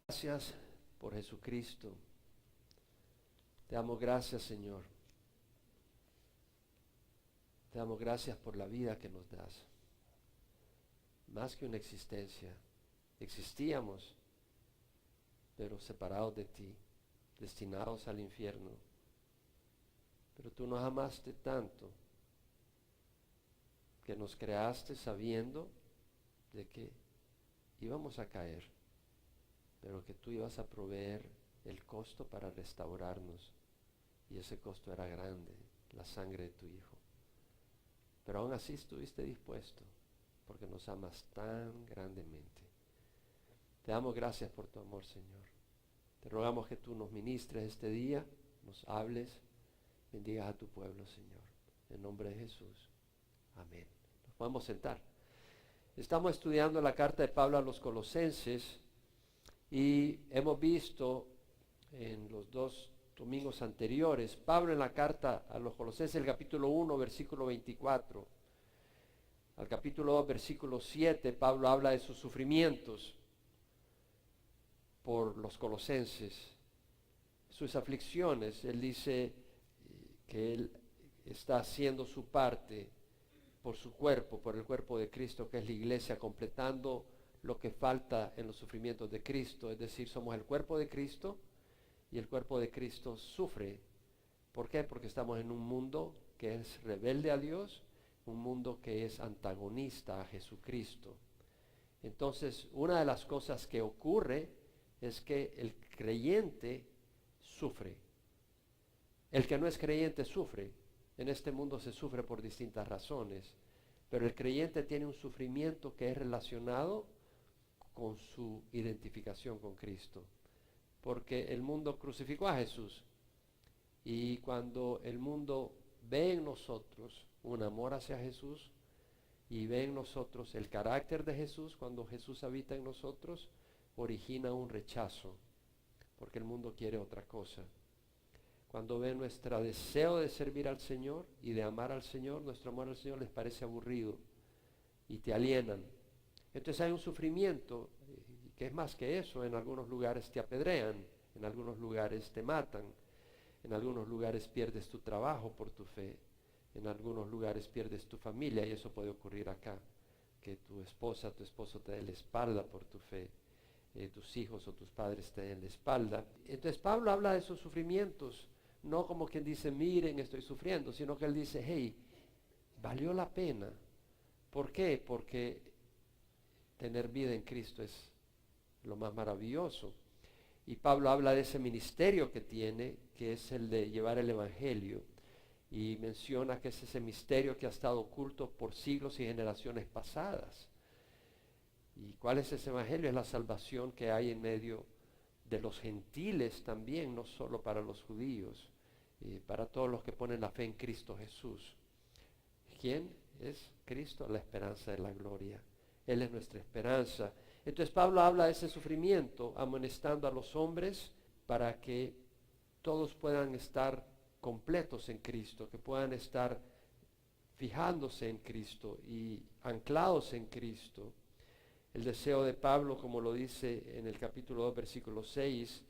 Gracias por Jesucristo. Te damos gracias, Señor. Te damos gracias por la vida que nos das. Más que una existencia. Existíamos, pero separados de ti, destinados al infierno. Pero tú nos amaste tanto que nos creaste sabiendo de que íbamos a caer, pero que tú ibas a proveer el costo para restaurarnos, y ese costo era grande, la sangre de tu Hijo. Pero aún así estuviste dispuesto, porque nos amas tan grandemente. Te damos gracias por tu amor, Señor. Te rogamos que tú nos ministres este día, nos hables, bendigas a tu pueblo, Señor. En nombre de Jesús. Amén. Nos podemos sentar. Estamos estudiando la carta de Pablo a los Colosenses y hemos visto en los dos domingos anteriores, Pablo en la carta a los Colosenses, el capítulo 1, versículo 24, al capítulo 2, versículo 7, Pablo habla de sus sufrimientos por los colosenses, sus aflicciones. Él dice que él está haciendo su parte por su cuerpo, por el cuerpo de Cristo, que es la iglesia, completando lo que falta en los sufrimientos de Cristo. Es decir, somos el cuerpo de Cristo y el cuerpo de Cristo sufre. ¿Por qué? Porque estamos en un mundo que es rebelde a Dios, un mundo que es antagonista a Jesucristo. Entonces, una de las cosas que ocurre es que el creyente sufre. El que no es creyente sufre. En este mundo se sufre por distintas razones, pero el creyente tiene un sufrimiento que es relacionado con su identificación con Cristo. Porque el mundo crucificó a Jesús, y cuando el mundo ve en nosotros un amor hacia Jesús y ve en nosotros el carácter de Jesús, cuando Jesús habita en nosotros, origina un rechazo, porque el mundo quiere otra cosa. Cuando ven nuestro deseo de servir al Señor y de amar al Señor, nuestro amor al Señor les parece aburrido y te alienan. Entonces hay un sufrimiento que es más que eso. En algunos lugares te apedrean, en algunos lugares te matan, en algunos lugares pierdes tu trabajo por tu fe, en algunos lugares pierdes tu familia, y eso puede ocurrir acá, que tu esposa, tu esposo te den la espalda por tu fe, tus hijos o tus padres te den la espalda. Entonces Pablo habla de esos sufrimientos, no como quien dice, miren, estoy sufriendo, sino que él dice, hey, valió la pena. ¿Por qué? Porque tener vida en Cristo es lo más maravilloso. Y Pablo habla de ese ministerio que tiene, que es el de llevar el Evangelio, y menciona que es ese misterio que ha estado oculto por siglos y generaciones pasadas. ¿Y cuál es ese Evangelio? Es la salvación que hay en medio de los gentiles también, no solo para los judíos, para todos los que ponen la fe en Cristo Jesús. ¿Quién es Cristo? La esperanza de la gloria. Él es nuestra esperanza. Entonces Pablo habla de ese sufrimiento, amonestando a los hombres para que todos puedan estar completos en Cristo, que puedan estar fijándose en Cristo y anclados en Cristo. El deseo de Pablo, como lo dice en el capítulo 2, versículo 6,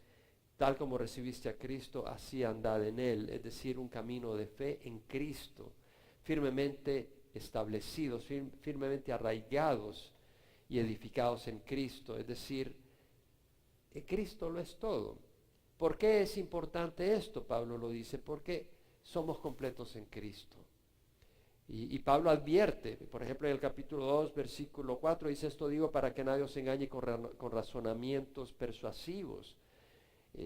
tal como recibiste a Cristo, así andad en Él. Es decir, un camino de fe en Cristo, firmemente establecidos, firmemente arraigados y edificados en Cristo. Es decir, Cristo lo es todo. ¿Por qué es importante esto? Pablo lo dice, porque somos completos en Cristo. Y Pablo advierte, por ejemplo, en el capítulo 2, versículo 4, dice, esto digo para que nadie os engañe con razonamientos persuasivos.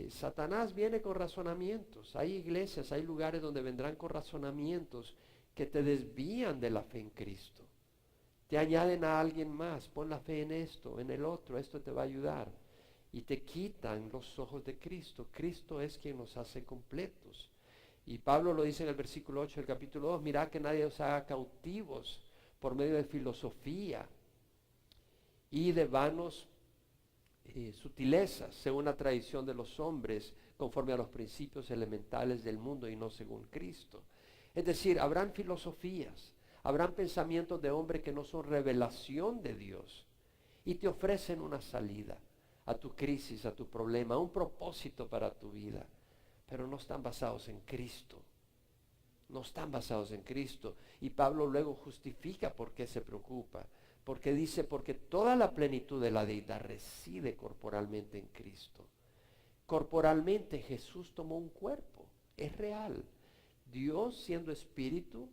Satanás viene con razonamientos. Hay iglesias, hay lugares donde vendrán con razonamientos que te desvían de la fe en Cristo. Te añaden a alguien más, pon la fe en esto, en el otro, esto te va a ayudar. Y te quitan los ojos de Cristo. Cristo es quien nos hace completos. Y Pablo lo dice en el versículo 8 del capítulo 2, mirad que nadie os haga cautivos por medio de filosofía y de vanos sutilezas, según la tradición de los hombres, conforme a los principios elementales del mundo y no según Cristo. Es decir, habrán filosofías, habrán pensamientos de hombre que no son revelación de Dios y te ofrecen una salida. a tu crisis, a tu problema, un propósito para tu vida, pero no están basados en Cristo. No están basados en Cristo. Y Pablo luego justifica por qué se preocupa. Porque dice, porque toda la plenitud de la deidad reside corporalmente en Cristo. Corporalmente Jesús tomó un cuerpo. Es real. Dios siendo espíritu,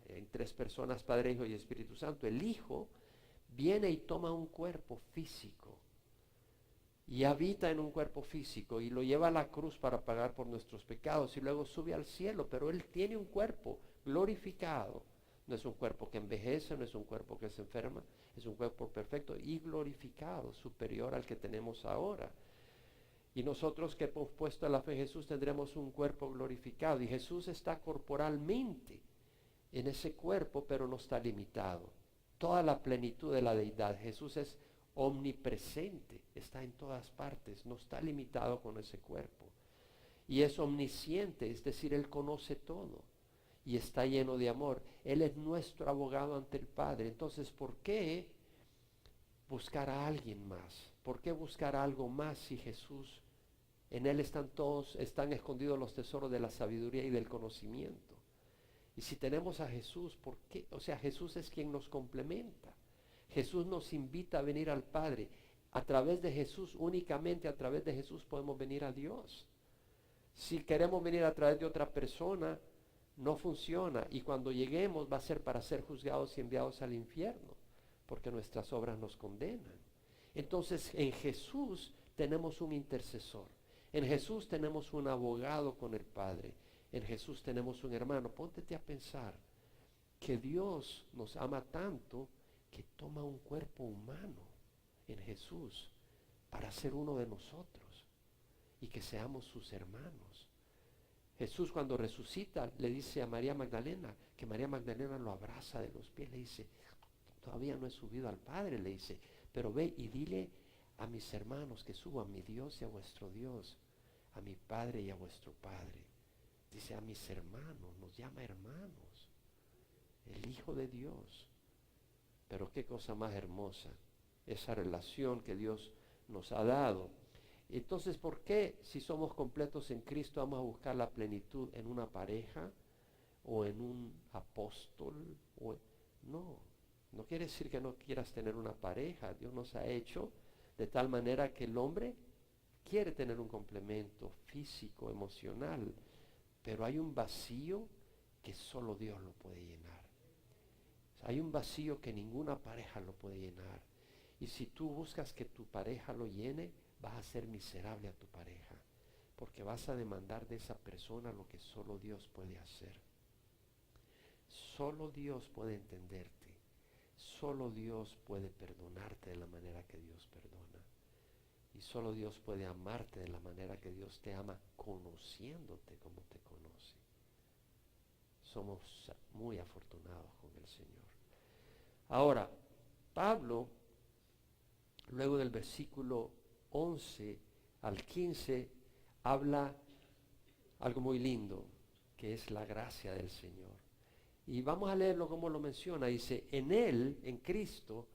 en tres personas, Padre, Hijo y Espíritu Santo, el Hijo viene y toma un cuerpo físico. Y habita en un cuerpo físico y lo lleva a la cruz para pagar por nuestros pecados y luego sube al cielo, pero Él tiene un cuerpo glorificado. No es un cuerpo que envejece, no es un cuerpo que se enferma, es un cuerpo perfecto y glorificado, superior al que tenemos ahora. Y nosotros que hemos puesto la fe en Jesús tendremos un cuerpo glorificado y Jesús está corporalmente en ese cuerpo, pero no está limitado. Toda la plenitud de la deidad, Jesús es omnipresente, está en todas partes, no está limitado con ese cuerpo. Y es omnisciente, es decir, Él conoce todo y está lleno de amor. Él es nuestro abogado ante el Padre. Entonces, ¿por qué buscar a alguien más? ¿Por qué buscar algo más si Jesús, en Él están escondidos los tesoros de la sabiduría y del conocimiento? Y si tenemos a Jesús, ¿por qué? O sea, Jesús es quien nos complementa. Jesús nos invita a venir al Padre. A través de Jesús, únicamente a través de Jesús podemos venir a Dios. Si queremos venir a través de otra persona, no funciona. Y cuando lleguemos va a ser para ser juzgados y enviados al infierno, porque nuestras obras nos condenan. Entonces, en Jesús tenemos un intercesor. En Jesús tenemos un abogado con el Padre. En Jesús tenemos un hermano. Póntete a pensar que Dios nos ama tanto que toma un cuerpo humano en Jesús para ser uno de nosotros y que seamos sus hermanos. Jesús cuando resucita le dice a María Magdalena, que María Magdalena lo abraza de los pies, le dice, todavía no he subido al Padre, le dice, pero ve y dile a mis hermanos que subo a mi Dios y a vuestro Dios, a mi Padre y a vuestro Padre. Dice a mis hermanos, nos llama hermanos, el Hijo de Dios. Pero qué cosa más hermosa, esa relación que Dios nos ha dado. Entonces, ¿por qué si somos completos en Cristo vamos a buscar la plenitud en una pareja o en un apóstol? No quiere decir que no quieras tener una pareja. Dios nos ha hecho de tal manera que el hombre quiere tener un complemento físico, emocional, pero hay un vacío que solo Dios lo puede llenar. Hay un vacío que ninguna pareja lo puede llenar. Y si tú buscas que tu pareja lo llene, vas a ser miserable a tu pareja. Porque vas a demandar de esa persona lo que solo Dios puede hacer. Solo Dios puede entenderte. Solo Dios puede perdonarte de la manera que Dios perdona. Y solo Dios puede amarte de la manera que Dios te ama, conociéndote como te conoce. Somos muy afortunados con el Señor. Ahora, Pablo, luego del versículo 11 al 15, habla algo muy lindo, que es la gracia del Señor. Y vamos a leerlo como lo menciona. Dice, en Él, en Cristo,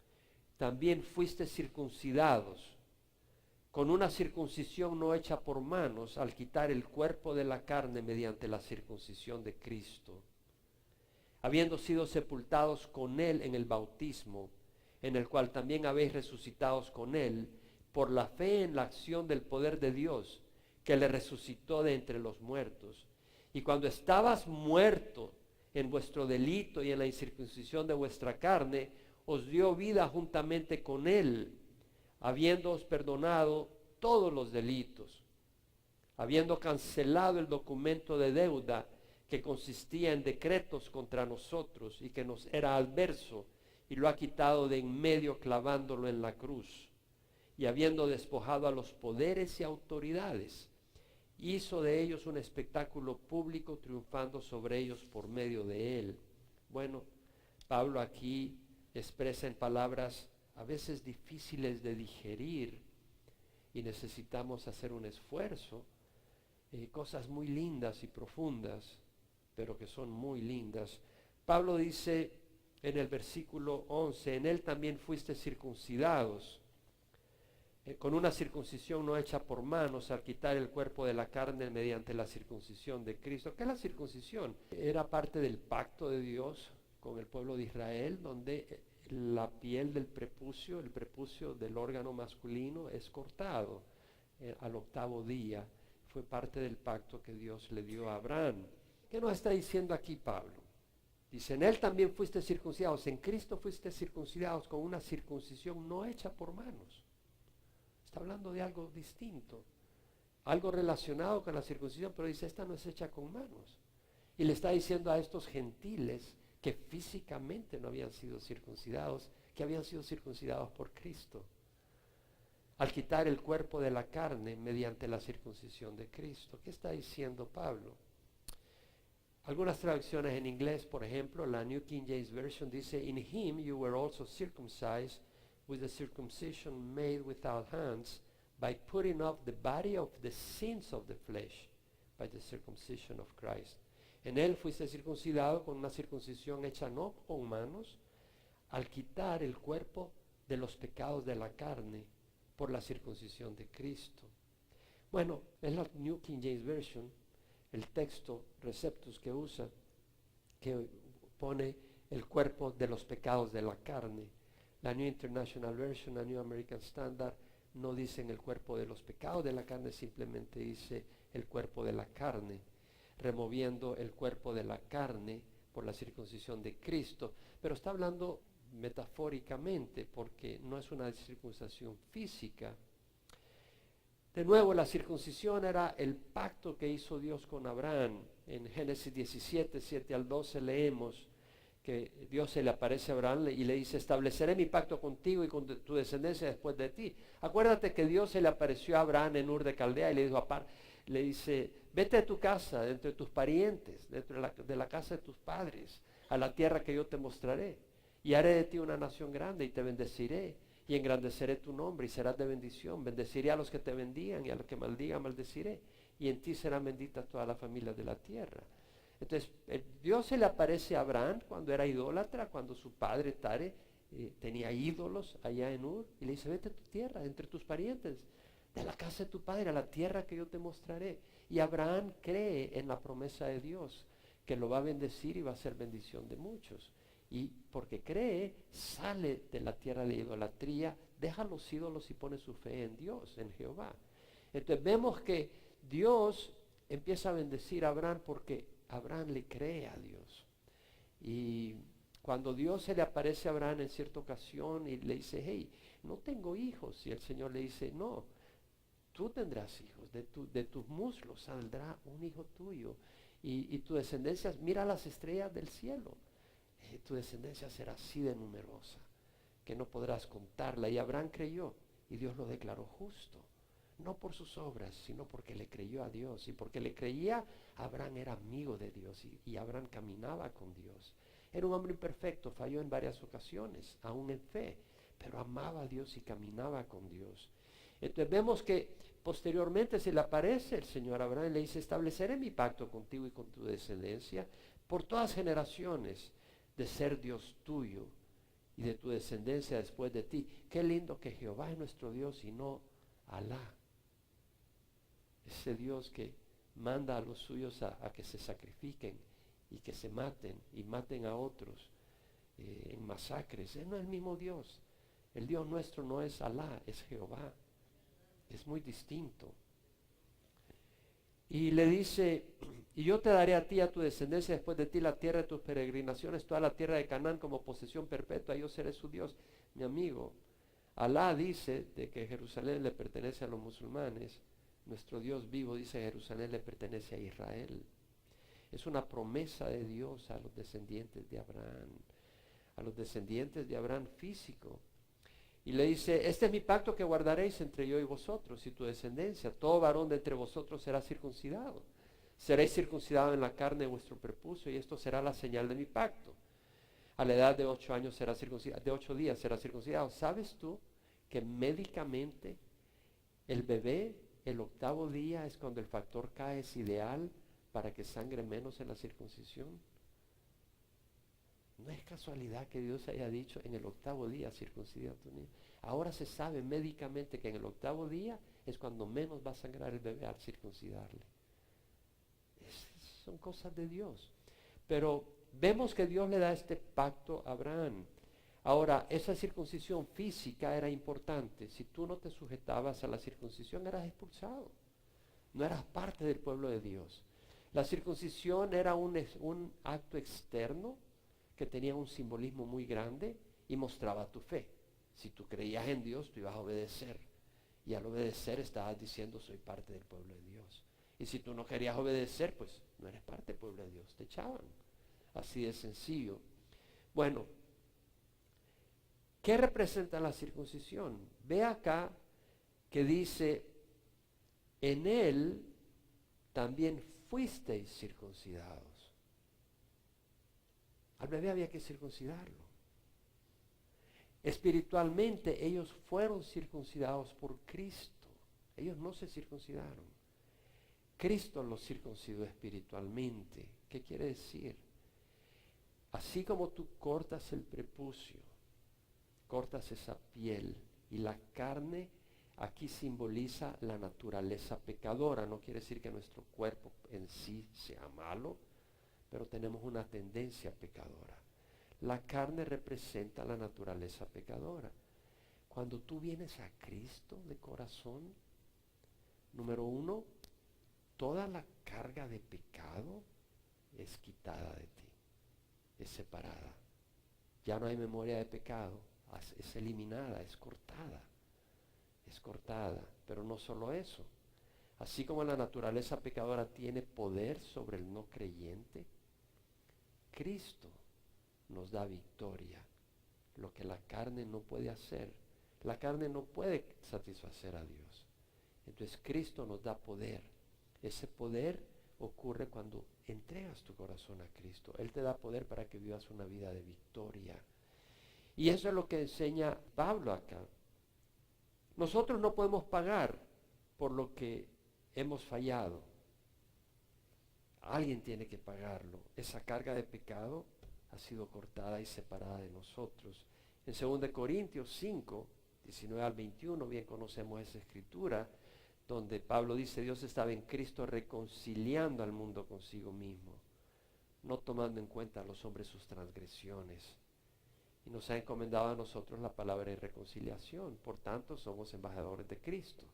también fuiste circuncidados, con una circuncisión no hecha por manos, al quitar el cuerpo de la carne mediante la circuncisión de Cristo, habiendo sido sepultados con Él en el bautismo, en el cual también habéis resucitados con Él, por la fe en la acción del poder de Dios, que le resucitó de entre los muertos. Y cuando estabas muerto en vuestro delito y en la incircuncisión de vuestra carne, os dio vida juntamente con Él, habiéndoos perdonado todos los delitos, habiendo cancelado el documento de deuda que consistía en decretos contra nosotros y que nos era adverso, y lo ha quitado de en medio clavándolo en la cruz. Y habiendo despojado a los poderes y autoridades, hizo de ellos un espectáculo público, triunfando sobre ellos por medio de él. Bueno, Pablo aquí expresa en palabras a veces difíciles de digerir y necesitamos hacer un esfuerzo, cosas muy lindas y profundas, pero que son muy lindas. Pablo dice en el versículo 11, en él también fuiste circuncidados. con una circuncisión no hecha por manos, al quitar el cuerpo de la carne mediante la circuncisión de Cristo. ¿Qué es la circuncisión? Era parte del pacto de Dios con el pueblo de Israel, donde la piel del prepucio, el prepucio del órgano masculino, es cortado al octavo día. Fue parte del pacto que Dios le dio a Abraham. ¿Qué nos está diciendo aquí Pablo? Dice, en él también fuiste circuncidados, en Cristo fuiste circuncidados con una circuncisión no hecha por manos. Está hablando de algo distinto, algo relacionado con la circuncisión, pero dice, esta no es hecha con manos. Y le está diciendo a estos gentiles que físicamente no habían sido circuncidados, que habían sido circuncidados por Cristo, al quitar el cuerpo de la carne mediante la circuncisión de Cristo. ¿Qué está diciendo Pablo? Algunas traducciones en inglés, por ejemplo, la New King James Version dice, in him you were also circumcised with the circumcision made without hands, by putting off the body of the sins of the flesh, by the circumcision of Christ. En él fuiste circuncidado con una circuncisión hecha no con manos, al quitar el cuerpo de los pecados de la carne por la circuncisión de Cristo. Bueno, es la New King James Version, el texto Receptus que usa, que pone el cuerpo de los pecados de la carne. La New International Version, la New American Standard, no dicen el cuerpo de los pecados de la carne, simplemente dice el cuerpo de la carne, removiendo el cuerpo de la carne por la circuncisión de Cristo. Pero está hablando metafóricamente, porque no es una circuncisión física. De nuevo, la circuncisión era el pacto que hizo Dios con Abraham. En Génesis 17, 7 al 12 leemos que Dios se le aparece a Abraham y le dice, estableceré mi pacto contigo y con tu descendencia después de ti. Acuérdate que Dios se le apareció a Abraham en Ur de Caldea y le dijo, le dice, vete de tu casa, dentro de tus parientes, dentro de la casa de tus padres, a la tierra que yo te mostraré. Y haré de ti una nación grande y te bendeciré y engrandeceré tu nombre y serás de bendición. Bendeciré a los que te bendigan y a los que maldigan maldeciré. Y en ti serán benditas todas las familias de la tierra. Entonces, Dios se le aparece a Abraham cuando era idólatra, cuando su padre Tare tenía ídolos allá en Ur, y le dice, vete a tu tierra, entre tus parientes, de la casa de tu padre, a la tierra que yo te mostraré. Y Abraham cree en la promesa de Dios, que lo va a bendecir y va a ser bendición de muchos. Y porque cree, sale de la tierra de idolatría, deja los ídolos y pone su fe en Dios, en Jehová. Entonces vemos que Dios empieza a bendecir a Abraham porque Abraham le cree a Dios. Y cuando Dios se le aparece a Abraham en cierta ocasión y le dice, hey, no tengo hijos, y el Señor le dice, no, tú tendrás hijos, de tus muslos saldrá un hijo tuyo, y tu descendencia, mira las estrellas del cielo, tu descendencia será así de numerosa, que no podrás contarla. Y Abraham creyó, y Dios lo declaró justo. No por sus obras, sino porque le creyó a Dios. Y porque le creía, Abraham era amigo de Dios y Abraham caminaba con Dios. Era un hombre imperfecto, falló en varias ocasiones, aún en fe, pero amaba a Dios y caminaba con Dios. Entonces vemos que posteriormente se le aparece el Señor a Abraham y le dice, estableceré mi pacto contigo y con tu descendencia por todas generaciones, de ser Dios tuyo y de tu descendencia después de ti. Qué lindo que Jehová es nuestro Dios y no Alá. Ese Dios que manda a los suyos a que se sacrifiquen y que se maten y maten a otros en masacres. Él no es el mismo Dios. El Dios nuestro no es Alá, es Jehová. Es muy distinto. Y le dice, y yo te daré a ti y a tu descendencia después de ti la tierra de tus peregrinaciones, toda la tierra de Canaán como posesión perpetua, yo seré su Dios. Mi amigo, Alá dice de que Jerusalén le pertenece a los musulmanes. Nuestro Dios vivo dice que Jerusalén le pertenece a Israel. Es una promesa de Dios a los descendientes de Abraham, a los descendientes de Abraham físico. Y le dice, este es mi pacto que guardaréis entre yo y vosotros y tu descendencia. Todo varón de entre vosotros será circuncidado. Seréis circuncidados en la carne de vuestro prepucio y esto será la señal de mi pacto. A la edad de 8 años será circuncidado, de 8 días será circuncidado. ¿Sabes tú que médicamente el bebé, el 8º día es cuando el factor K es ideal para que sangre menos en la circuncisión? No es casualidad que Dios haya dicho en el 8º día circuncida a tu niño. Ahora se sabe médicamente que en el 8º día es cuando menos va a sangrar el bebé al circuncidarle. Son cosas de Dios. Pero vemos que Dios le da este pacto a Abraham. Ahora, esa circuncisión física era importante. Si tú no te sujetabas a la circuncisión, eras expulsado. No eras parte del pueblo de Dios. La circuncisión era un acto externo que tenía un simbolismo muy grande y mostraba tu fe. Si tú creías en Dios, tú ibas a obedecer. Y al obedecer estabas diciendo, soy parte del pueblo de Dios. Y si tú no querías obedecer, pues no eres parte del pueblo de Dios. Te echaban. Así de sencillo. Bueno, ¿qué representa la circuncisión? Ve acá que dice, en él también fuisteis circuncidados. Al bebé había que circuncidarlo. Espiritualmente ellos fueron circuncidados por Cristo. Ellos no se circuncidaron. Cristo los circuncidó espiritualmente. ¿Qué quiere decir? Así como tú cortas el prepucio, cortas esa piel y la carne, aquí simboliza la naturaleza pecadora. No quiere decir que nuestro cuerpo en sí sea malo, pero tenemos una tendencia pecadora. La carne representa la naturaleza pecadora. Cuando tú vienes a Cristo de corazón, número 1, toda la carga de pecado es quitada de ti, es separada. Ya no hay memoria de pecado, es eliminada, es cortada, pero no solo eso. Así como la naturaleza pecadora tiene poder sobre el no creyente, Cristo nos da victoria, lo que la carne no puede hacer. La carne no puede satisfacer a Dios. Entonces Cristo nos da poder. Ese poder ocurre cuando entregas tu corazón a Cristo. Él te da poder para que vivas una vida de victoria. Y eso es lo que enseña Pablo acá. Nosotros no podemos pagar por lo que hemos fallado. Alguien tiene que pagarlo. Esa carga de pecado ha sido cortada y separada de nosotros. En 2 Corintios 5, 19 al 21, bien conocemos esa escritura, donde Pablo dice, Dios estaba en Cristo reconciliando al mundo consigo mismo, no tomando en cuenta a los hombres sus transgresiones. Y nos ha encomendado a nosotros la palabra de reconciliación. Por tanto, somos embajadores de Cristo.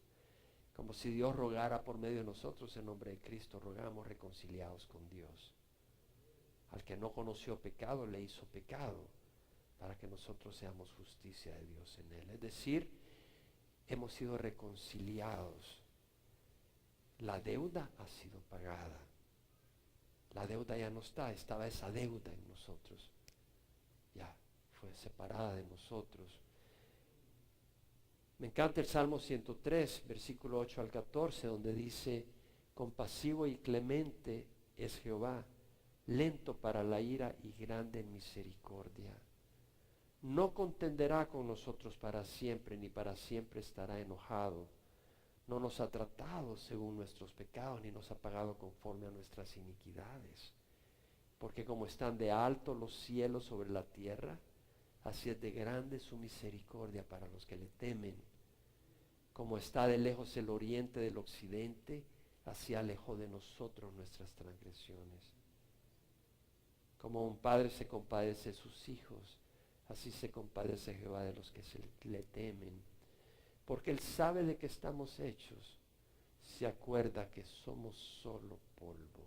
Como si Dios rogara por medio de nosotros, en nombre de Cristo, rogamos reconciliados con Dios. Al que no conoció pecado, le hizo pecado, para que nosotros seamos justicia de Dios en él. Es decir, hemos sido reconciliados. La deuda ha sido pagada. La deuda ya no está, estaba esa deuda en nosotros. Ya fue separada de nosotros. Me encanta el Salmo 103, versículo 8 al 14, donde dice, compasivo y clemente es Jehová, lento para la ira y grande en misericordia. No contenderá con nosotros para siempre, ni para siempre estará enojado. No nos ha tratado según nuestros pecados, ni nos ha pagado conforme a nuestras iniquidades. Porque como están de alto los cielos sobre la tierra, así es de grande su misericordia para los que le temen. Como está de lejos el oriente del occidente, así alejó de nosotros nuestras transgresiones. Como un padre se compadece de sus hijos, así se compadece Jehová de los que le temen. Porque Él sabe de qué estamos hechos, se acuerda que somos solo polvo.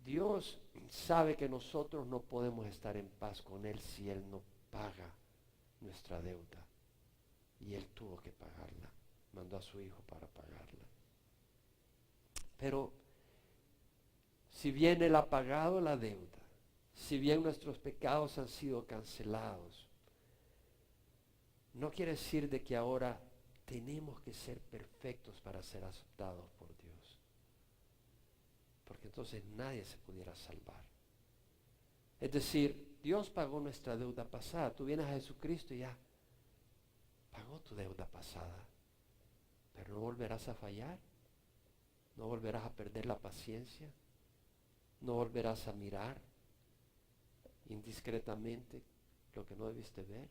Dios sabe que nosotros no podemos estar en paz con Él si Él no paga nuestra deuda. Y Él tuvo que pagarla, mandó a su Hijo para pagarla. Pero si bien Él ha pagado la deuda, si bien nuestros pecados han sido cancelados, no quiere decir de que ahora tenemos que ser perfectos para ser aceptados por Dios. Porque entonces nadie se pudiera salvar. Es decir, Dios pagó nuestra deuda pasada. Tú vienes a Jesucristo y ya pagó tu deuda pasada. Pero no volverás a fallar. No volverás a perder la paciencia. No volverás a mirar indiscretamente lo que no debiste ver.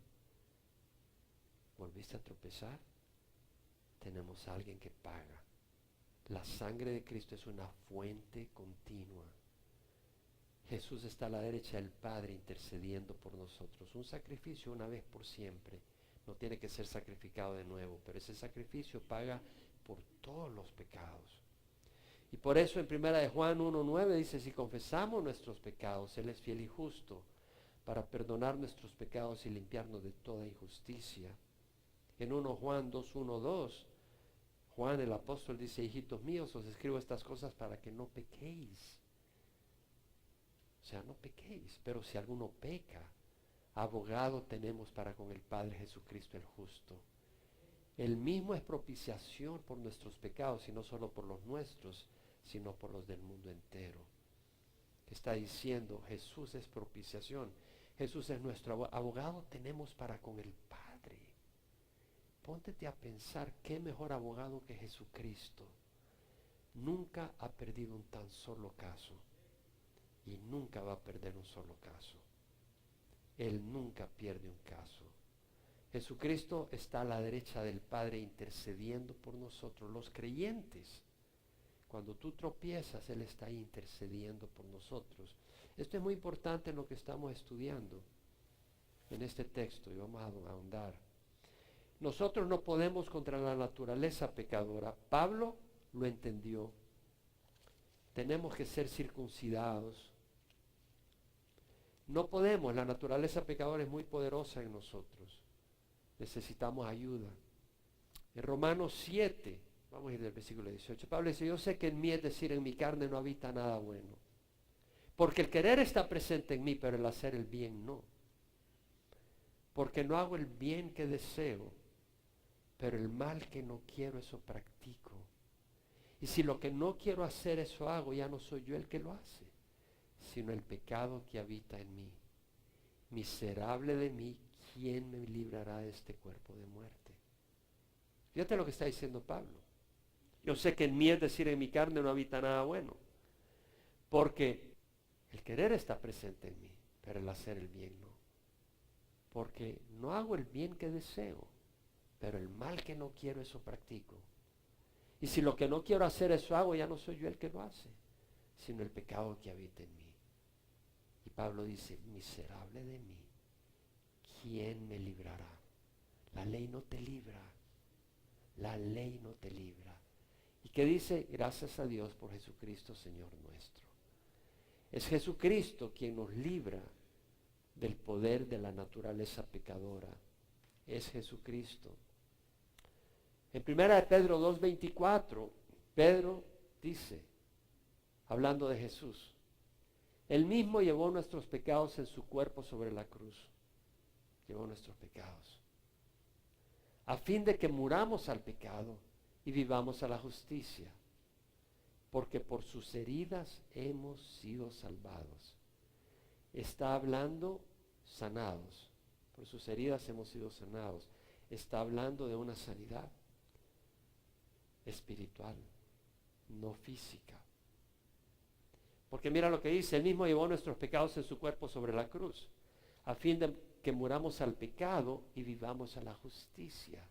¿Volviste a tropezar? Tenemos a alguien que paga. La sangre de Cristo es una fuente continua. Jesús está a la derecha del Padre intercediendo por nosotros. Un sacrificio una vez por siempre. No tiene que ser sacrificado de nuevo, pero ese sacrificio paga por todos los pecados. Y por eso en 1 de Juan 1:9 dice, si confesamos nuestros pecados, Él es fiel y justo para perdonar nuestros pecados y limpiarnos de toda injusticia. En 1 Juan 2:1-2, Juan el apóstol dice, hijitos míos, os escribo estas cosas para que no pequéis. O sea, no pequéis, pero si alguno peca, abogado tenemos para con el Padre, Jesucristo el justo. Él mismo es propiciación por nuestros pecados, y no solo por los nuestros, sino por los del mundo entero. Está diciendo, Jesús es propiciación. Jesús es nuestro abogado, tenemos para con el Padre. Póntete a pensar, qué mejor abogado que Jesucristo. Nunca ha perdido un tan solo caso. Y nunca va a perder un solo caso. Él nunca pierde un caso. Jesucristo está a la derecha del Padre intercediendo por nosotros, los creyentes. Cuando tú tropiezas, Él está ahí intercediendo por nosotros. Esto es muy importante en lo que estamos estudiando en este texto y vamos a ahondar. Nosotros no podemos contra la naturaleza pecadora. Pablo lo entendió. Tenemos que ser circuncidados. No podemos, la naturaleza pecadora es muy poderosa en nosotros. Necesitamos ayuda. En Romanos 7, vamos a ir del versículo 18, Pablo dice, yo sé que en mí, es decir, en mi carne no habita nada bueno. Porque el querer está presente en mí, pero el hacer el bien no. Porque no hago el bien que deseo, pero el mal que no quiero, eso practico. Y si lo que no quiero hacer, eso hago, ya no soy yo el que lo hace, sino el pecado que habita en mí. Miserable de mí, ¿quién me librará de este cuerpo de muerte? Fíjate lo que está diciendo Pablo. Yo sé que en mí, es decir, en mi carne no habita nada bueno. Porque el querer está presente en mí, pero el hacer el bien no. Porque no hago el bien que deseo, pero el mal que no quiero, eso practico. Y si lo que no quiero hacer, eso hago, ya no soy yo el que lo hace, sino el pecado que habita en mí. Y Pablo dice, miserable de mí, ¿quién me librará? La ley no te libra. La ley no te libra. ¿Y qué dice? Gracias a Dios por Jesucristo, Señor nuestro. Es Jesucristo quien nos libra del poder de la naturaleza pecadora. Es Jesucristo. En 1 de Pedro 2:24, Pedro dice, hablando de Jesús, Él mismo llevó nuestros pecados en su cuerpo sobre la cruz. Llevó nuestros pecados. A fin de que muramos al pecado y vivamos a la justicia. Porque por sus heridas hemos sido salvados. Está hablando sanados. Por sus heridas hemos sido sanados. Está hablando de una sanidad espiritual, no física. Porque mira lo que dice, Él mismo llevó nuestros pecados en su cuerpo sobre la cruz, a fin de que muramos al pecado y vivamos a la justicia.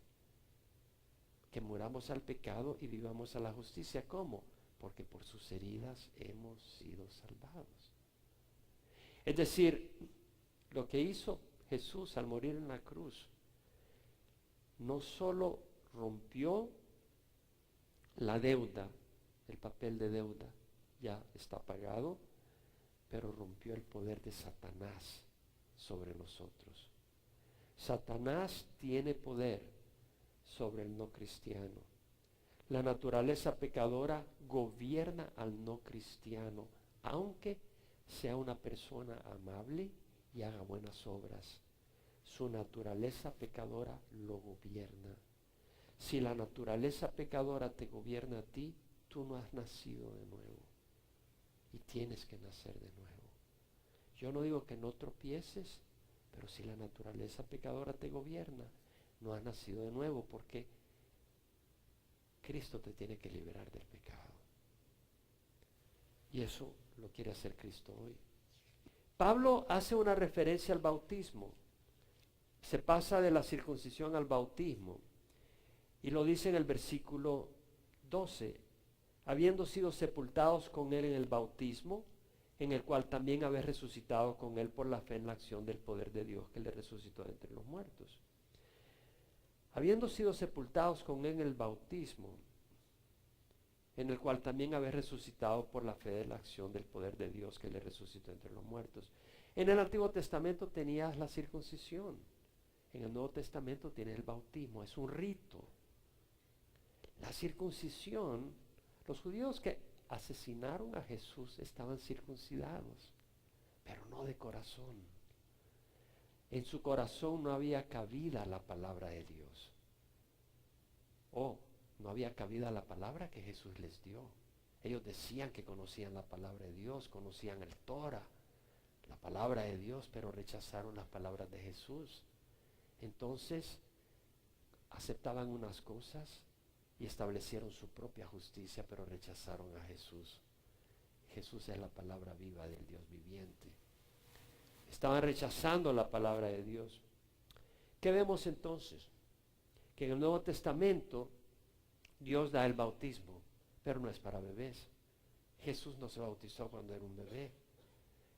Que muramos al pecado y vivamos a la justicia. ¿Cómo? Porque por sus heridas hemos sido salvados. Es decir, lo que hizo Jesús al morir en la cruz, no solo rompió la deuda, el papel de deuda, ya está pagado, pero rompió el poder de Satanás sobre nosotros. Satanás tiene poder sobre el no cristiano. La naturaleza pecadora gobierna al no cristiano, aunque sea una persona amable y haga buenas obras. Su naturaleza pecadora lo gobierna. Si la naturaleza pecadora te gobierna a ti, tú no has nacido de nuevo. Y tienes que nacer de nuevo. Yo no digo que no tropieces, pero si la naturaleza pecadora te gobierna, no has nacido de nuevo, porque Cristo te tiene que liberar del pecado. Y eso lo quiere hacer Cristo hoy. Pablo hace una referencia al bautismo. se pasa de la circuncisión al bautismo. Y lo dice en el versículo 12, habiendo sido sepultados con él en el bautismo, en el cual también habéis resucitado con él por la fe en la acción del poder de Dios que le resucitó de entre los muertos. Habiendo sido sepultados con él en el bautismo, en el cual también habéis resucitado por la fe de la acción del poder de Dios que le resucitó entre los muertos. En el Antiguo Testamento tenías la circuncisión, en el Nuevo Testamento tienes el bautismo, es un rito. La circuncisión, los judíos que asesinaron a Jesús estaban circuncidados, pero no de corazón. En su corazón no había cabida la palabra de Dios. No había cabida la palabra que Jesús les dio. Ellos decían que conocían la palabra de Dios, conocían el Torah, la palabra de Dios, pero rechazaron las palabras de Jesús. Entonces, aceptaban unas cosas y establecieron su propia justicia, pero rechazaron a Jesús. Jesús es la palabra viva del Dios viviente. Estaban rechazando la palabra de Dios. ¿Qué vemos entonces? Que en el Nuevo Testamento Dios da el bautismo, pero no es para bebés. Jesús no se bautizó cuando era un bebé.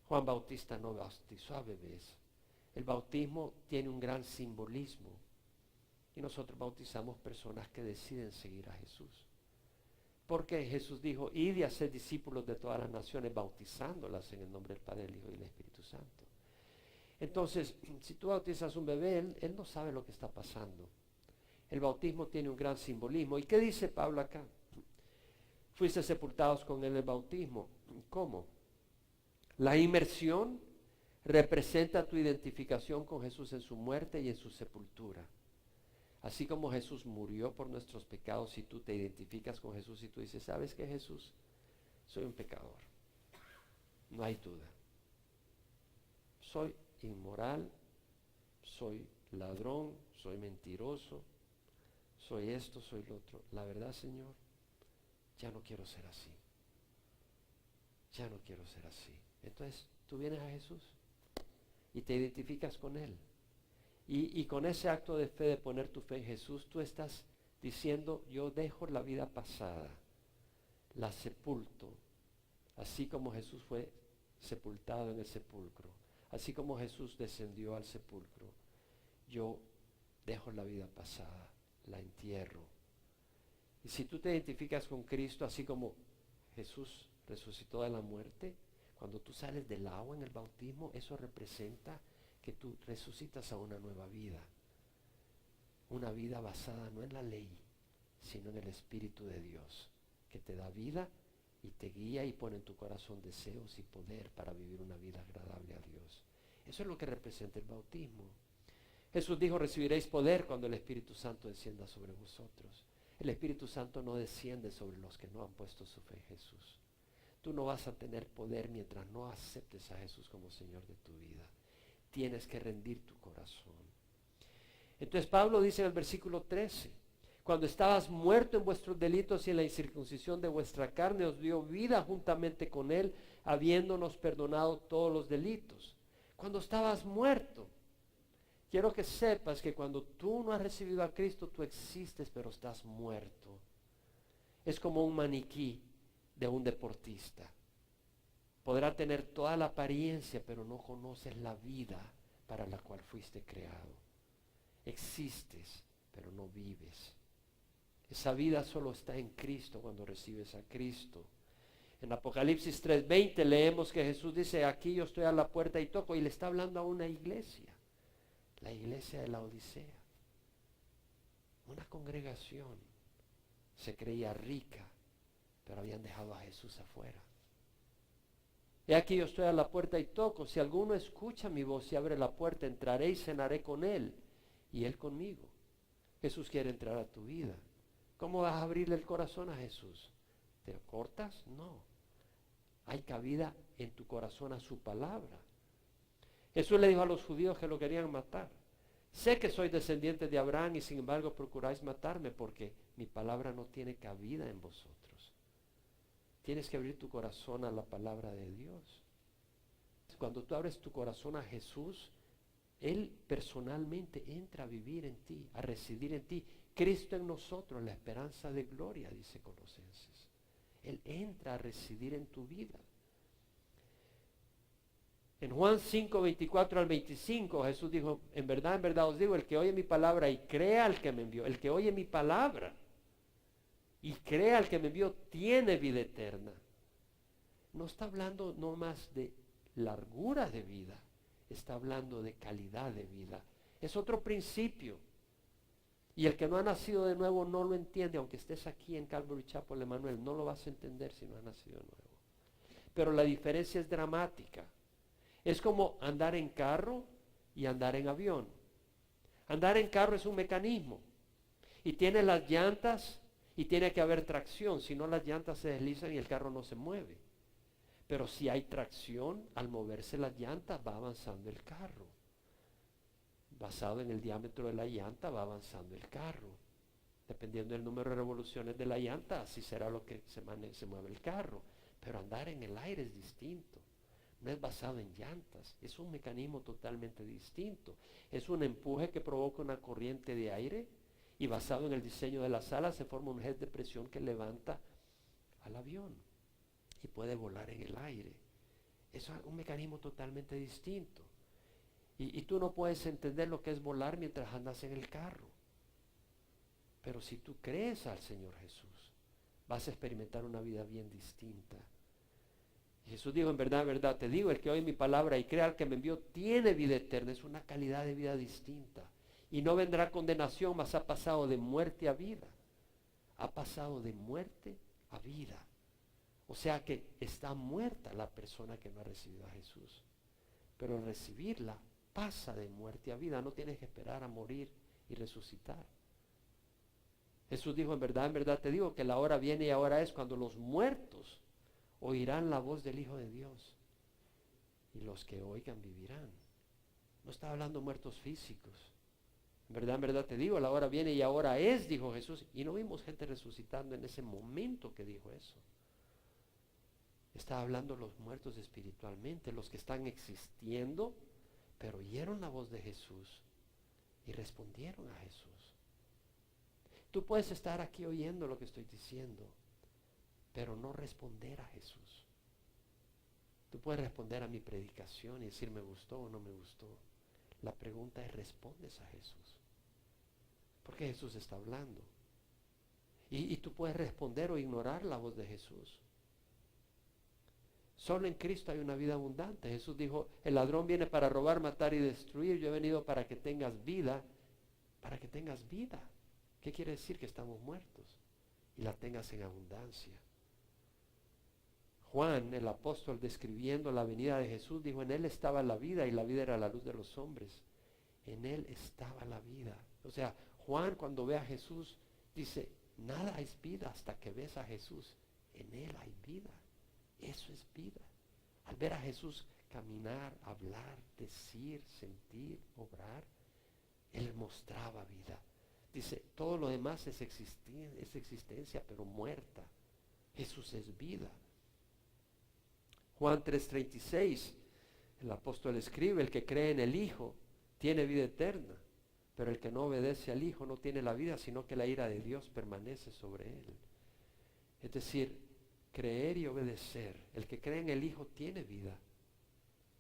Juan Bautista no bautizó a bebés. El bautismo tiene un gran simbolismo. Y nosotros bautizamos personas que deciden seguir a Jesús. Porque Jesús dijo, id y haced discípulos de todas las naciones, bautizándolas en el nombre del Padre, del Hijo y del Espíritu Santo. Entonces, si tú bautizas a un bebé, él no sabe lo que está pasando. El bautismo tiene un gran simbolismo. ¿Y qué dice Pablo acá? Fuiste sepultados con él en el bautismo. ¿Cómo? La inmersión representa tu identificación con Jesús en su muerte y en su sepultura. Así como Jesús murió por nuestros pecados, si tú te identificas con Jesús y tú dices, ¿sabes qué, Jesús? Soy un pecador. No hay duda. Soy inmoral, soy ladrón, soy mentiroso, soy esto, soy lo otro. La verdad, Señor, ya no quiero ser así. Ya no quiero ser así. Entonces, tú vienes a Jesús y te identificas con Él. Y con ese acto de fe, de poner tu fe en Jesús, tú estás diciendo, yo dejo la vida pasada, la sepulto, así como Jesús fue sepultado en el sepulcro, así como Jesús descendió al sepulcro, yo dejo la vida pasada, la entierro. Y si tú te identificas con Cristo, así como Jesús resucitó de la muerte, cuando tú sales del agua en el bautismo, eso representa que tú resucitas a una nueva vida. Una vida basada no en la ley, sino en el Espíritu de Dios, que te da vida y te guía y pone en tu corazón deseos y poder para vivir una vida agradable a Dios. Eso es lo que representa el bautismo. Jesús dijo, recibiréis poder cuando el Espíritu Santo descienda sobre vosotros. El Espíritu Santo no desciende sobre los que no han puesto su fe en Jesús. Tú no vas a tener poder mientras no aceptes a Jesús como Señor de tu vida. Tienes que rendir tu corazón. Entonces Pablo dice en el versículo 13, cuando estabas muerto en vuestros delitos y en la incircuncisión de vuestra carne, os dio vida juntamente con él, habiéndonos perdonado todos los delitos. Cuando estabas muerto, quiero que sepas que cuando tú no has recibido a Cristo, tú existes, pero estás muerto. Es como un maniquí de un deportista. Podrá tener toda la apariencia, pero no conoces la vida para la cual fuiste creado. Existes, pero no vives. Esa vida solo está en Cristo cuando recibes a Cristo. En Apocalipsis 3:20 leemos que Jesús dice, aquí yo estoy a la puerta y toco, y le está hablando a una iglesia, la iglesia de la Odisea. Una congregación se creía rica, pero habían dejado a Jesús afuera. He aquí yo estoy a la puerta y toco. Si alguno escucha mi voz y abre la puerta, entraré y cenaré con él y él conmigo. Jesús quiere entrar a tu vida. ¿Cómo vas a abrirle el corazón a Jesús? ¿Te cortas? No. Hay cabida en tu corazón a su palabra. Jesús le dijo a los judíos que lo querían matar. Sé que soy descendiente de Abraham y sin embargo procuráis matarme porque mi palabra no tiene cabida en vosotros. Tienes que abrir tu corazón a la palabra de Dios. Cuando tú abres tu corazón a Jesús, Él personalmente entra a vivir en ti, a residir en ti. Cristo en nosotros, la esperanza de gloria, dice Colosenses. Él entra a residir en tu vida. En Juan 5, 24 al 25, Jesús dijo, en verdad os digo, el que oye mi palabra y crea al que me envió, el que oye mi palabra y crea al que me envió, tiene vida eterna. No está hablando no más de largura de vida, está hablando de calidad de vida. Es otro principio. Y el que no ha nacido de nuevo no lo entiende, aunque estés aquí en Calvary Chapel, Emanuel, no lo vas a entender si no has nacido de nuevo. Pero la diferencia es dramática. Es como andar en carro y andar en avión. Andar en carro es un mecanismo y tiene las llantas y tiene que haber tracción, si no las llantas se deslizan y el carro no se mueve. Pero si hay tracción, al moverse las llantas va avanzando el carro. Basado en el diámetro de la llanta va avanzando el carro. Dependiendo del número de revoluciones de la llanta, así será lo que se mueve el carro. Pero andar en el aire es distinto. No es basado en llantas, es un mecanismo totalmente distinto. Es un empuje que provoca una corriente de aire y basado en el diseño de las alas se forma un jet de presión que levanta al avión y puede volar en el aire. Es un mecanismo totalmente distinto. Y tú no puedes entender lo que es volar mientras andas en el carro. Pero si tú crees al Señor Jesús, vas a experimentar una vida bien distinta. Jesús dijo, en verdad te digo, el que oye mi palabra y crea al que me envió, tiene vida eterna. Es una calidad de vida distinta. Y no vendrá condenación, mas ha pasado de muerte a vida. Ha pasado de muerte a vida. O sea que está muerta la persona que no ha recibido a Jesús. Pero recibirla pasa de muerte a vida. No tienes que esperar a morir y resucitar. Jesús dijo, en verdad te digo que la hora viene y ahora es cuando los muertos oirán la voz del Hijo de Dios y los que oigan vivirán. No está hablando muertos físicos. En verdad te digo, la hora viene y ahora es, dijo Jesús. Y no vimos gente resucitando en ese momento que dijo eso. Está hablando los muertos espiritualmente, los que están existiendo, pero oyeron la voz de Jesús y respondieron a Jesús. Tú puedes estar aquí oyendo lo que estoy diciendo, pero no responder a Jesús. Tú puedes responder a mi predicación y decir me gustó o no me gustó. La pregunta es, ¿respondes a Jesús? Porque Jesús está hablando. Y tú puedes responder o ignorar la voz de Jesús. Solo en Cristo hay una vida abundante. Jesús dijo, el ladrón viene para robar, matar y destruir. Yo he venido para que tengas vida, para que tengas vida. ¿Qué quiere decir? Que estamos muertos y la tengas en abundancia. Juan, el apóstol, describiendo la venida de Jesús, dijo, en él estaba la vida y la vida era la luz de los hombres. En él estaba la vida. O sea, Juan cuando ve a Jesús dice, nada es vida hasta que ves a Jesús. En él hay vida. Eso es vida. Al ver a Jesús caminar, hablar, decir, sentir, obrar, él mostraba vida. Dice, todo lo demás es existencia, pero muerta. Jesús es vida. Juan 3:36, el apóstol escribe, el que cree en el Hijo tiene vida eterna, pero el que no obedece al Hijo no tiene la vida, sino que la ira de Dios permanece sobre él. Es decir, creer y obedecer. El que cree en el Hijo tiene vida,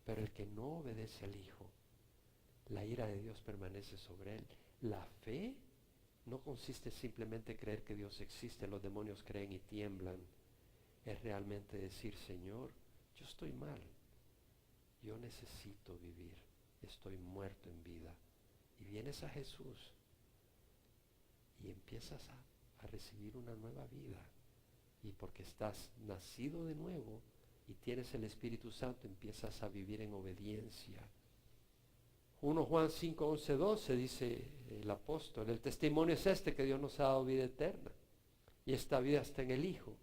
pero el que no obedece al Hijo, la ira de Dios permanece sobre él. La fe no consiste simplemente en creer que Dios existe, los demonios creen y tiemblan. Es realmente decir, Señor, yo estoy mal, yo necesito vivir, estoy muerto en vida. Y vienes a Jesús y empiezas a recibir una nueva vida. Y porque estás nacido de nuevo y tienes el Espíritu Santo, empiezas a vivir en obediencia. 1 Juan 5, 11, 12 dice el apóstol, el testimonio es este, que Dios nos ha dado vida eterna. Y esta vida está en el Hijo.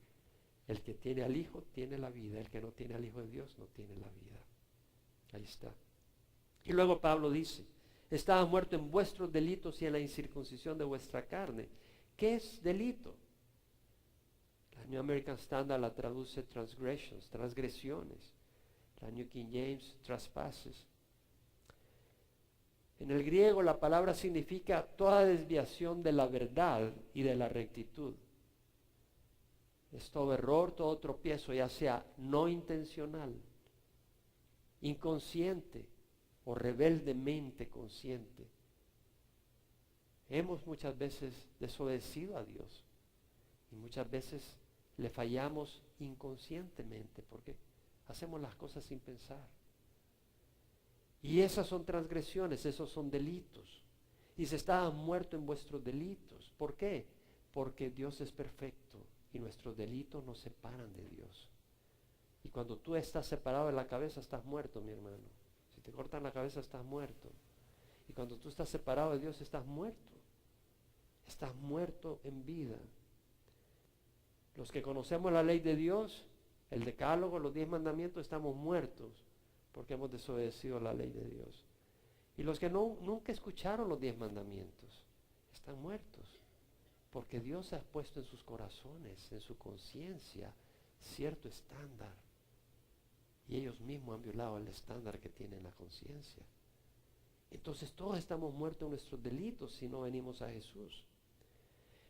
El que tiene al Hijo tiene la vida, el que no tiene al Hijo de Dios no tiene la vida. Ahí está. Y luego Pablo dice, estabas muerto en vuestros delitos y en la incircuncisión de vuestra carne. ¿Qué es delito? La New American Standard la traduce transgressions, transgresiones. La New King James, trespasses. En el griego la palabra significa toda desviación de la verdad y de la rectitud. Es todo error, todo tropiezo, ya sea no intencional, inconsciente o rebeldemente consciente. Hemos muchas veces desobedecido a Dios y muchas veces le fallamos inconscientemente porque hacemos las cosas sin pensar. Y esas son transgresiones, esos son delitos. Y se estaban muertos en vuestros delitos. ¿Por qué? Porque Dios es perfecto y nuestros delitos nos separan de Dios. Y cuando tú estás separado de la cabeza, estás muerto, mi hermano. Si te cortan la cabeza, estás muerto. Y cuando tú estás separado de Dios, estás muerto. Estás muerto en vida. Los que conocemos la ley de Dios, el decálogo, los 10 mandamientos, estamos muertos porque hemos desobedecido la ley de Dios. Y los que nunca escucharon los 10 mandamientos, están muertos porque Dios ha puesto en sus corazones, en su conciencia, cierto estándar. Y ellos mismos han violado el estándar que tiene la conciencia. Entonces todos estamos muertos en nuestros delitos si no venimos a Jesús.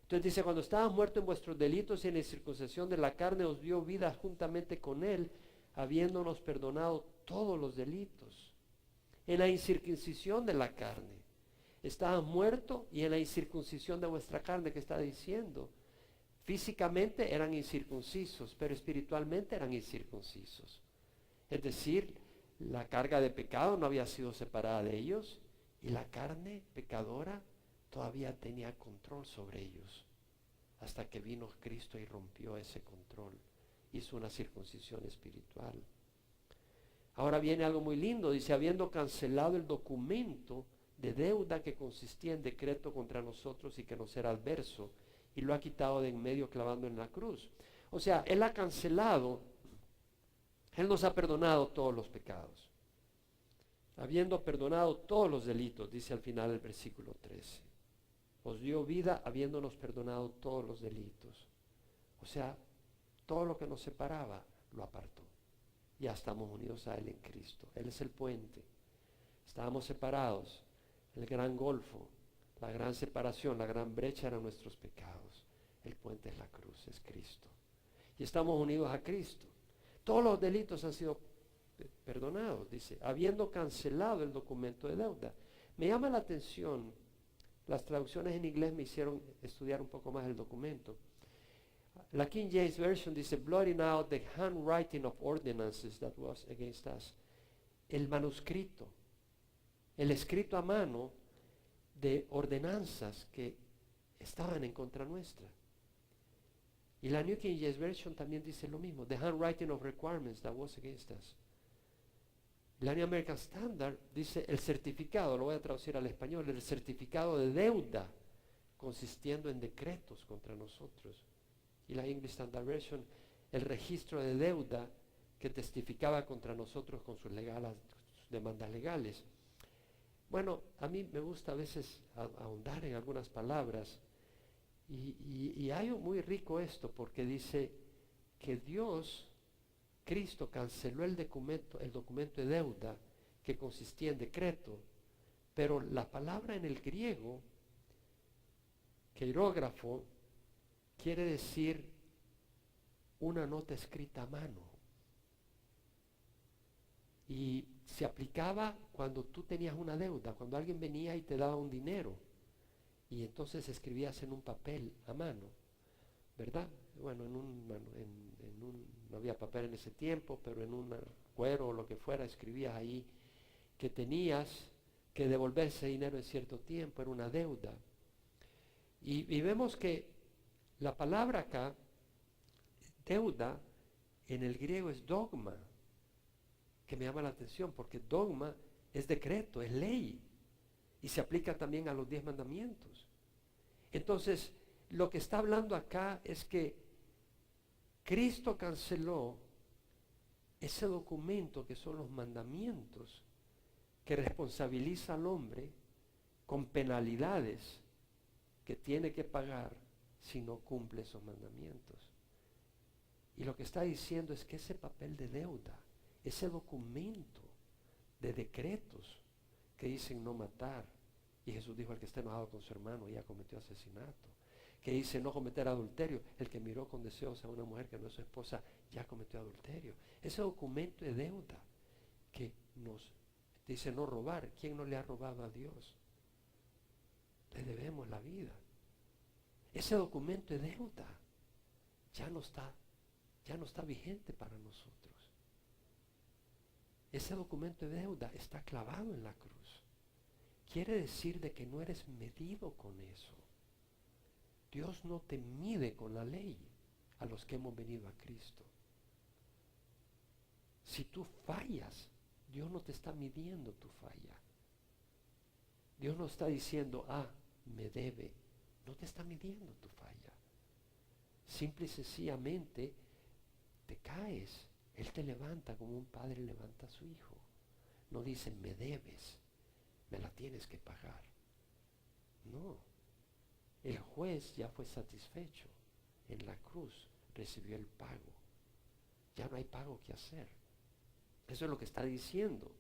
Entonces dice, cuando estabas muertos en vuestros delitos y en la circuncisión de la carne, os dio vida juntamente con Él, habiéndonos perdonado todos los delitos. En la incircuncisión de la carne. Estaban muertos y en la incircuncisión de vuestra carne, que está diciendo. Físicamente eran incircuncisos, pero espiritualmente eran incircuncisos. Es decir, la carga de pecado no había sido separada de ellos y la carne pecadora todavía tenía control sobre ellos. Hasta que vino Cristo y rompió ese control. Hizo una circuncisión espiritual. Ahora viene algo muy lindo. Dice, habiendo cancelado el documento de deuda que consistía en decreto contra nosotros y que nos era adverso, y lo ha quitado de en medio clavando en la cruz. O sea, Él ha cancelado, Él nos ha perdonado todos los pecados. Habiendo perdonado todos los delitos, dice al final del versículo 13. Os dio vida habiéndonos perdonado todos los delitos. O sea, todo lo que nos separaba lo apartó. Ya estamos unidos a Él en Cristo. Él es el puente. Estábamos separados. El gran golfo, la gran separación, la gran brecha eran nuestros pecados. El puente es la cruz, es Cristo. Y estamos unidos a Cristo. Todos los delitos han sido perdonados, dice, habiendo cancelado el documento de deuda. Me llama la atención, las traducciones en inglés me hicieron estudiar un poco más el documento. La King James Version dice, blotting out the handwriting of ordinances that was against us. El manuscrito, el escrito a mano de ordenanzas que estaban en contra nuestra. Y la New King James Version también dice lo mismo, the handwriting of requirements that was against us. La New American Standard dice el certificado, lo voy a traducir al español, el certificado de deuda consistiendo en decretos contra nosotros. Y la English Standard Version, el registro de deuda que testificaba contra nosotros con sus demandas legales. Bueno, a mí me gusta a veces ahondar en algunas palabras y hay muy rico esto porque dice que Dios, Cristo canceló el documento de deuda que consistía en decreto, pero la palabra en el griego, queirógrafo, quiere decir una nota escrita a mano. Y se aplicaba cuando tú tenías una deuda, cuando alguien venía y te daba un dinero. Y entonces escribías en un papel a mano, ¿verdad? Bueno, no había papel en ese tiempo, pero en un cuero o lo que fuera, escribías ahí que tenías que devolver ese dinero en cierto tiempo, era una deuda. Y vemos que la palabra acá, deuda, en el griego es dogma, que me llama la atención, porque dogma es decreto, es ley, y se aplica también a los 10 mandamientos. Entonces, lo que está hablando acá es que Cristo canceló ese documento que son los mandamientos, que responsabiliza al hombre con penalidades que tiene que pagar si no cumple esos mandamientos. Y lo que está diciendo es que ese papel de deuda, ese documento de decretos que dicen no matar. Y Jesús dijo, el que esté enojado con su hermano ya cometió asesinato. Que dice no cometer adulterio. El que miró con deseos a una mujer que no es su esposa ya cometió adulterio. Ese documento de deuda que nos dice no robar. ¿Quién no le ha robado a Dios? Le debemos la vida. Ese documento de deuda ya no está vigente para nosotros. Ese documento de deuda está clavado en la cruz. Quiere decir de que no eres medido con eso. Dios no te mide con la ley a los que hemos venido a Cristo. Si tú fallas, Dios no te está midiendo tu falla. Dios no está diciendo, me debe. No te está midiendo tu falla. Simple y sencillamente te caes. Él te levanta como un padre levanta a su hijo. No dice, me debes, me la tienes que pagar. No. El juez ya fue satisfecho. En la cruz recibió el pago. Ya no hay pago que hacer. Eso es lo que está diciendo.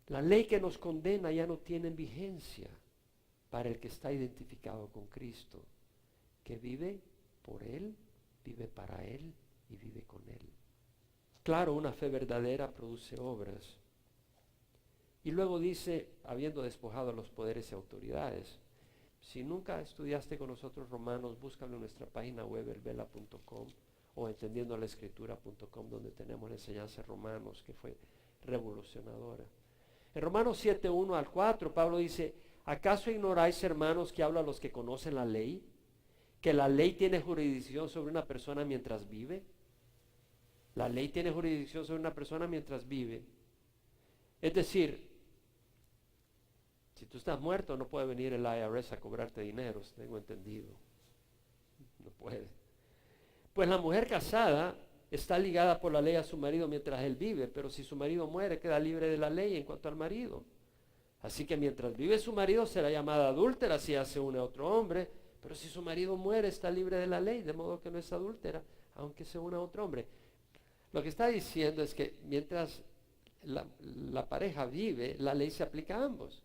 La ley que nos condena ya no tiene vigencia para el que está identificado con Cristo, que vive por Él, vive para Él y vive con Él. Claro, una fe verdadera produce obras. Y luego dice, habiendo despojado a los poderes y autoridades. Si nunca estudiaste con nosotros Romanos, búscalo en nuestra página web, elvela.com o entendiendolaescritura.com, donde tenemos la enseñanza de Romanos, que fue revolucionadora. En Romanos 7, 1 al 4, Pablo dice, ¿acaso ignoráis, hermanos, que habla a los que conocen la ley? ¿Que la ley tiene jurisdicción sobre una persona mientras vive? La ley tiene jurisdicción sobre una persona mientras vive. Es decir, si tú estás muerto, no puede venir el IRS a cobrarte dinero, tengo entendido. No puede. Pues la mujer casada está ligada por la ley a su marido mientras él vive, pero si su marido muere, queda libre de la ley en cuanto al marido. Así que mientras vive su marido será llamada adúltera si se une a otro hombre, pero si su marido muere está libre de la ley, de modo que no es adúltera, aunque se una a otro hombre. Lo que está diciendo es que mientras la pareja vive, la ley se aplica a ambos.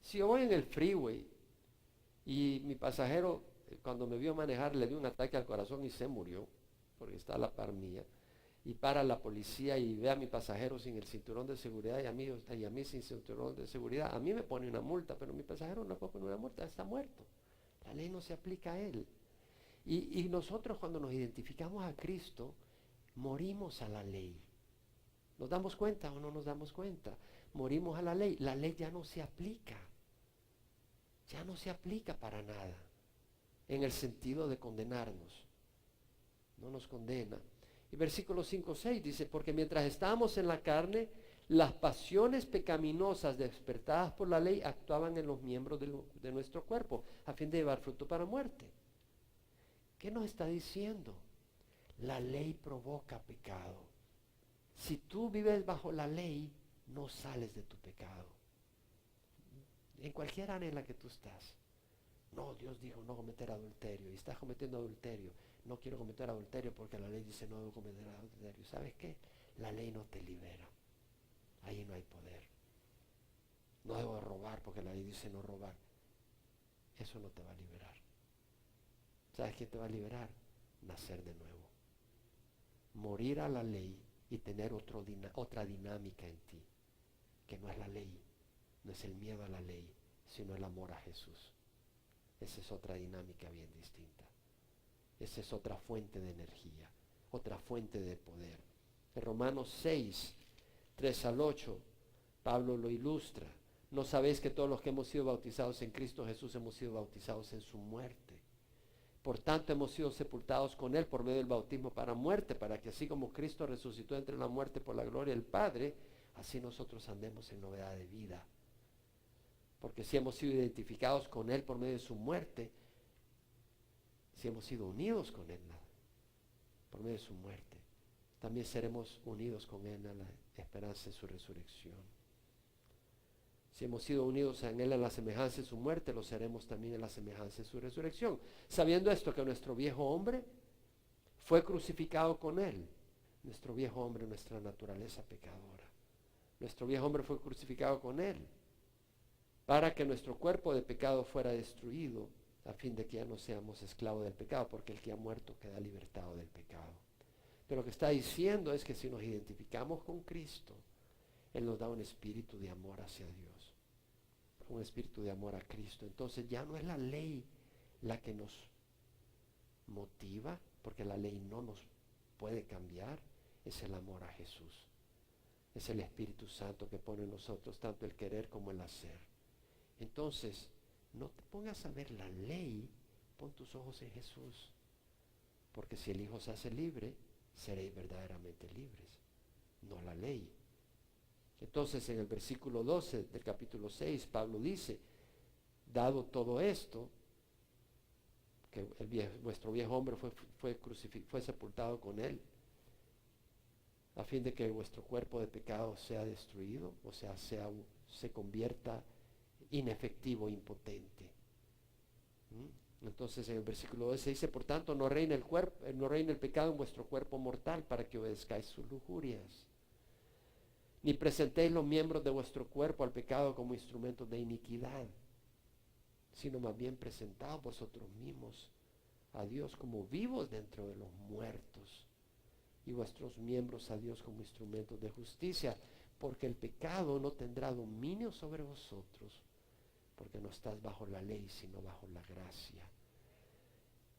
Si yo voy en el freeway y mi pasajero, cuando me vio manejar, le dio un ataque al corazón y se murió, porque está a la par mía, y para la policía y ve a mi pasajero sin el cinturón de seguridad y a mí sin cinturón de seguridad, a mí me pone una multa, pero mi pasajero no puede poner una multa, está muerto. La ley no se aplica a él. Y nosotros cuando nos identificamos a Cristo, morimos a la ley. ¿Nos damos cuenta o no nos damos cuenta? Morimos a la ley. La ley ya no se aplica. Ya no se aplica para nada. En el sentido de condenarnos. No nos condena. Y versículo 5, 6 dice, porque mientras estábamos en la carne, las pasiones pecaminosas despertadas por la ley actuaban en los miembros de nuestro cuerpo, a fin de llevar fruto para muerte. ¿Qué nos está diciendo? La ley provoca pecado. Si tú vives bajo la ley, no sales de tu pecado. En cualquier área en la que tú estás. No, Dios dijo no cometer adulterio. Y estás cometiendo adulterio. No quiero cometer adulterio porque la ley dice no debo cometer adulterio. ¿Sabes qué? La ley no te libera. Ahí no hay poder. No debo robar porque la ley dice no robar. Eso no te va a liberar. ¿Sabes qué te va a liberar? Nacer de nuevo. Morir a la ley y tener otra dinámica en ti, que no es la ley, no es el miedo a la ley, sino el amor a Jesús. Esa es otra dinámica bien distinta. Esa es otra fuente de energía, otra fuente de poder. En Romanos 6, 3 al 8, Pablo lo ilustra. ¿No sabéis que todos los que hemos sido bautizados en Cristo Jesús hemos sido bautizados en su muerte? Por tanto hemos sido sepultados con Él por medio del bautismo para muerte, para que así como Cristo resucitó entre la muerte por la gloria del Padre, así nosotros andemos en novedad de vida. Porque si hemos sido identificados con Él por medio de su muerte, si hemos sido unidos con Él por medio de su muerte, también seremos unidos con Él en la esperanza de su resurrección. Si hemos sido unidos en Él en la semejanza de su muerte, lo seremos también en la semejanza de su resurrección. Sabiendo esto, que nuestro viejo hombre fue crucificado con Él. Nuestro viejo hombre, nuestra naturaleza pecadora. Nuestro viejo hombre fue crucificado con Él, para que nuestro cuerpo de pecado fuera destruido, a fin de que ya no seamos esclavos del pecado, porque el que ha muerto queda libertado del pecado. Pero lo que está diciendo es que si nos identificamos con Cristo, Él nos da un espíritu de amor hacia Dios, un espíritu de amor a Cristo. Entonces ya no es la ley la que nos motiva, porque la ley no nos puede cambiar, es el amor a Jesús. Es el Espíritu Santo que pone en nosotros tanto el querer como el hacer. Entonces, no te pongas a ver la ley, pon tus ojos en Jesús. Porque si el Hijo se hace libre, seréis verdaderamente libres, no la ley. Entonces, en el versículo 12 del capítulo 6, Pablo dice, dado todo esto, que vuestro viejo hombre fue sepultado con Él, a fin de que vuestro cuerpo de pecado sea destruido, o sea, se convierta inefectivo, impotente. Entonces en el versículo 12 dice, por tanto no reine el pecado en vuestro cuerpo mortal para que obedezcáis sus lujurias. Ni presentéis los miembros de vuestro cuerpo al pecado como instrumentos de iniquidad, sino más bien presentaos vosotros mismos a Dios como vivos dentro de los muertos, y vuestros miembros a Dios como instrumentos de justicia, porque el pecado no tendrá dominio sobre vosotros, porque no estás bajo la ley, sino bajo la gracia.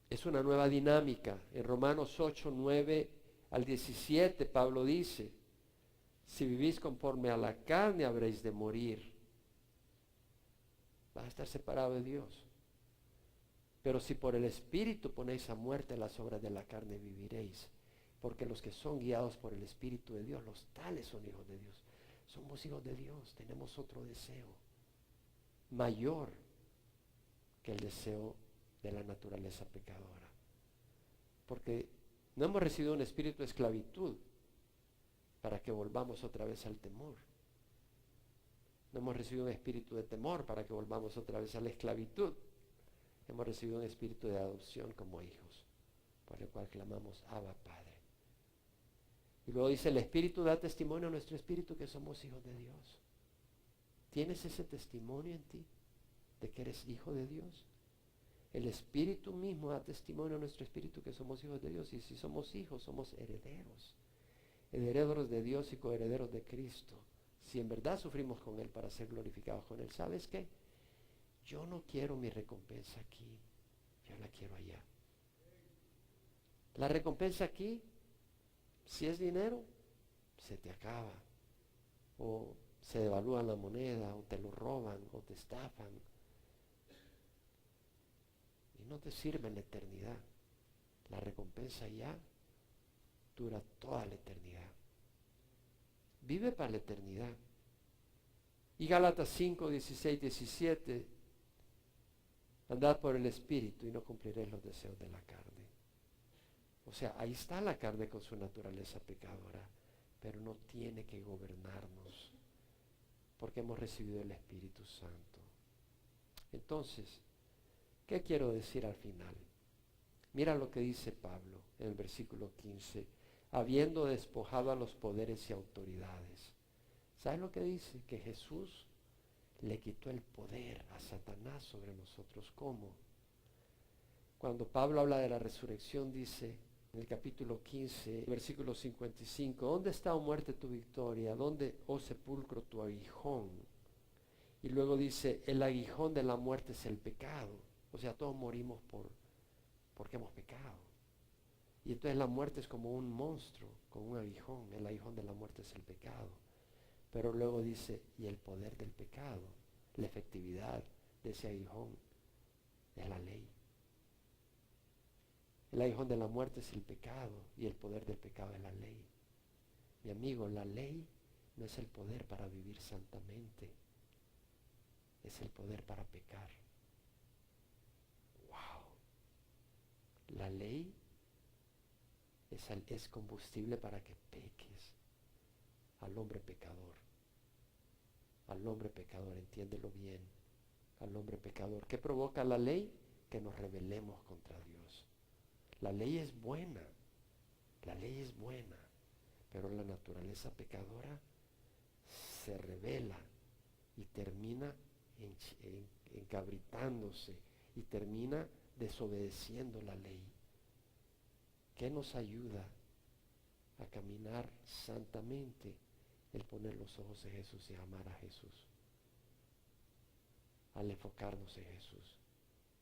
Es una nueva dinámica. En Romanos 8, 9 al 17, Pablo dice, si vivís conforme a la carne, habréis de morir. Vas a estar separado de Dios. Pero si por el Espíritu ponéis a muerte las obras de la carne, viviréis. Porque los que son guiados por el Espíritu de Dios, los tales son hijos de Dios. Somos hijos de Dios, tenemos otro deseo mayor que el deseo de la naturaleza pecadora. Porque no hemos recibido un espíritu de esclavitud para que volvamos otra vez al temor. No hemos recibido un espíritu de temor para que volvamos otra vez a la esclavitud. Hemos recibido un espíritu de adopción como hijos, por el cual clamamos, Abba, Padre. Y luego dice, el Espíritu da testimonio a nuestro espíritu que somos hijos de Dios. ¿Tienes ese testimonio en ti de que eres hijo de Dios? El Espíritu mismo da testimonio a nuestro espíritu que somos hijos de Dios. Y si somos hijos, somos herederos. Herederos de Dios y coherederos de Cristo. Si en verdad sufrimos con Él para ser glorificados con Él. ¿Sabes qué? Yo no quiero mi recompensa aquí. Yo la quiero allá. La recompensa aquí, si es dinero, se te acaba. O se devalúa la moneda, o te lo roban, o te estafan. Y no te sirve en la eternidad. La recompensa ya dura toda la eternidad. Vive para la eternidad. Y Gálatas 5, 16, 17. Andad por el Espíritu y no cumpliréis los deseos de la carne. O sea, ahí está la carne con su naturaleza pecadora, pero no tiene que gobernarnos, porque hemos recibido el Espíritu Santo. Entonces, ¿qué quiero decir al final? Mira lo que dice Pablo en el versículo 15, habiendo despojado a los poderes y autoridades. ¿Sabes lo que dice? Que Jesús le quitó el poder a Satanás sobre nosotros. ¿Cómo? Cuando Pablo habla de la resurrección, dice en el capítulo 15, versículo 55, ¿dónde está, oh muerte, tu victoria? ¿Dónde, oh sepulcro, tu aguijón? Y luego dice, el aguijón de la muerte es el pecado. O sea, todos morimos porque hemos pecado. Y entonces la muerte es como un monstruo con un aguijón. El aguijón de la muerte es el pecado. Pero luego dice, y el poder del pecado, la efectividad de ese aguijón es la ley. El aguijón de la muerte es el pecado y el poder del pecado es la ley. Mi amigo, la ley no es el poder para vivir santamente, es el poder para pecar. ¡Wow! La ley es combustible para que peques al hombre pecador. Al hombre pecador, entiéndelo bien. Al hombre pecador. ¿Qué provoca la ley? Que nos rebelemos contra Dios. La ley es buena, pero la naturaleza pecadora se revela y termina encabritándose y termina desobedeciendo la ley. ¿Qué nos ayuda a caminar santamente? El poner los ojos en Jesús y amar a Jesús. Al enfocarnos en Jesús,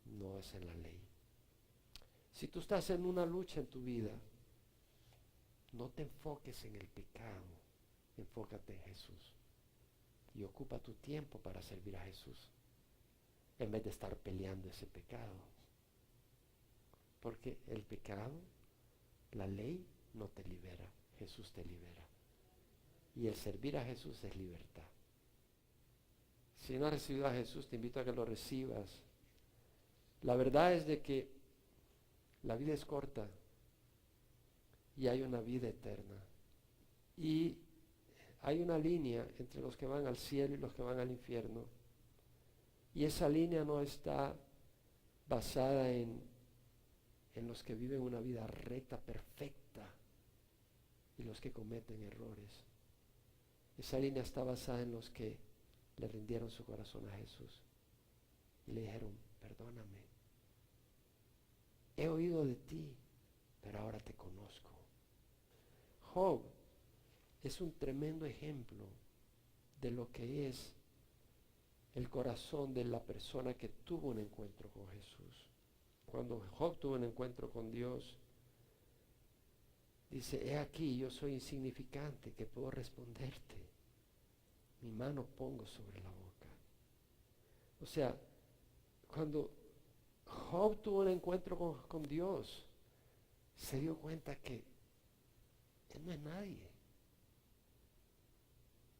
no es en la ley. Si tú estás en una lucha en tu vida, no te enfoques en el pecado, enfócate en Jesús. Y ocupa tu tiempo para servir a Jesús, en vez de estar peleando ese pecado. Porque el pecado, la ley, no te libera, Jesús te libera. Y el servir a Jesús es libertad. Si no has recibido a Jesús, te invito a que lo recibas. La verdad es de que la vida es corta y hay una vida eterna. Y hay una línea entre los que van al cielo y los que van al infierno. Y esa línea no está basada en los que viven una vida recta, perfecta, y los que cometen errores. Esa línea está basada en los que le rindieron su corazón a Jesús y le dijeron: perdóname, he oído de ti, pero ahora te conozco. Job es un tremendo ejemplo de lo que es el corazón de la persona que tuvo un encuentro con Jesús. Cuando Job tuvo un encuentro con Dios, dice: he aquí, yo soy insignificante, que puedo responderte. Mi mano pongo sobre la boca. O sea, cuando Job tuvo un encuentro con Dios, se dio cuenta que él no es nadie.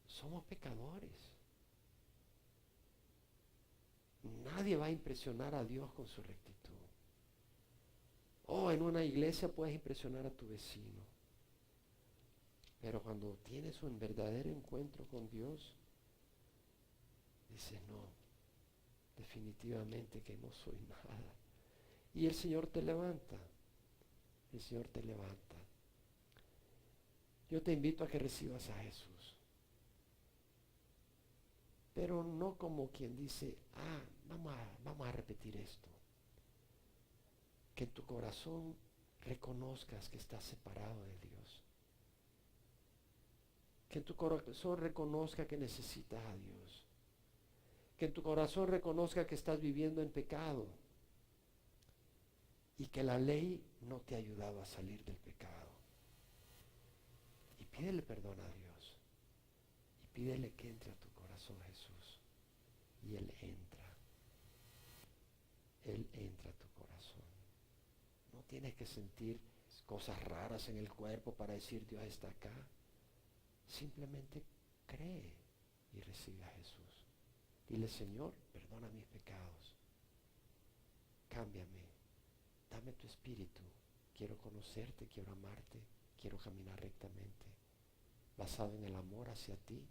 Somos pecadores. Nadie va a impresionar a Dios con su rectitud. En una iglesia puedes impresionar a tu vecino. Pero cuando tienes un verdadero encuentro con Dios, dices: no, definitivamente que no soy nada. Y el Señor te levanta. El Señor te levanta. Yo te invito a que recibas a Jesús. Pero no como quien dice: vamos a repetir esto. Que en tu corazón reconozcas que estás separado de Dios. Que en tu corazón reconozca que necesitas a Dios. Que en tu corazón reconozca que estás viviendo en pecado. Y que la ley no te ha ayudado a salir del pecado. Y pídele perdón a Dios. Y pídele que entre a tu corazón, Jesús. Y Él entra. Él entra a tu corazón. No tienes que sentir cosas raras en el cuerpo para decir: Dios está acá. Simplemente cree y recibe a Jesús. Dile: Señor, perdona mis pecados. Cámbiame. Dame tu espíritu. Quiero conocerte, quiero amarte, quiero caminar rectamente, basado en el amor hacia ti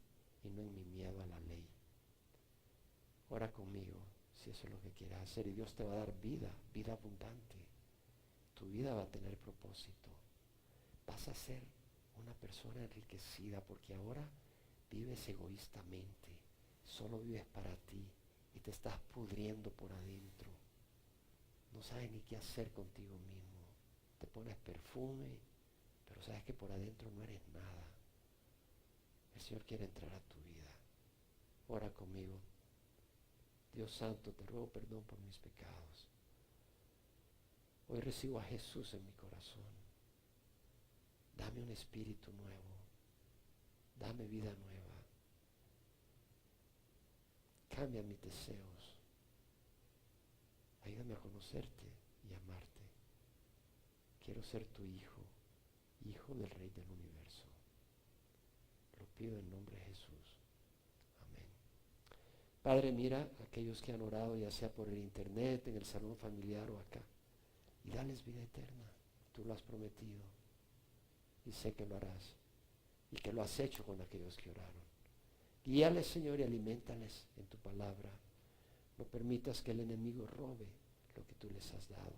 y no en mi miedo a la ley. Ora conmigo si eso es lo que quieres hacer, y Dios te va a dar vida, vida abundante. Tu vida va a tener propósito. Vas a ser una persona enriquecida, porque ahora vives egoístamente, solo vives para ti y te estás pudriendo por adentro. No sabes ni qué hacer contigo mismo. Te pones perfume, pero sabes que por adentro no eres nada. El Señor quiere entrar a tu vida. Ora conmigo. Dios santo, te ruego perdón por mis pecados. Hoy recibo a Jesús en mi corazón. Dame un espíritu nuevo. Dame vida nueva. Cambia mis deseos. Ayúdame a conocerte y amarte. Quiero ser tu hijo, hijo del Rey del universo. Lo pido en nombre de Jesús. Amén. Padre, mira a aquellos que han orado, ya sea por el internet, en el salón familiar o acá, y dales vida eterna. Tú lo has prometido y sé que lo harás, y que lo has hecho con aquellos que oraron. Guíales, Señor, y aliméntales en tu palabra. No permitas que el enemigo robe lo que tú les has dado.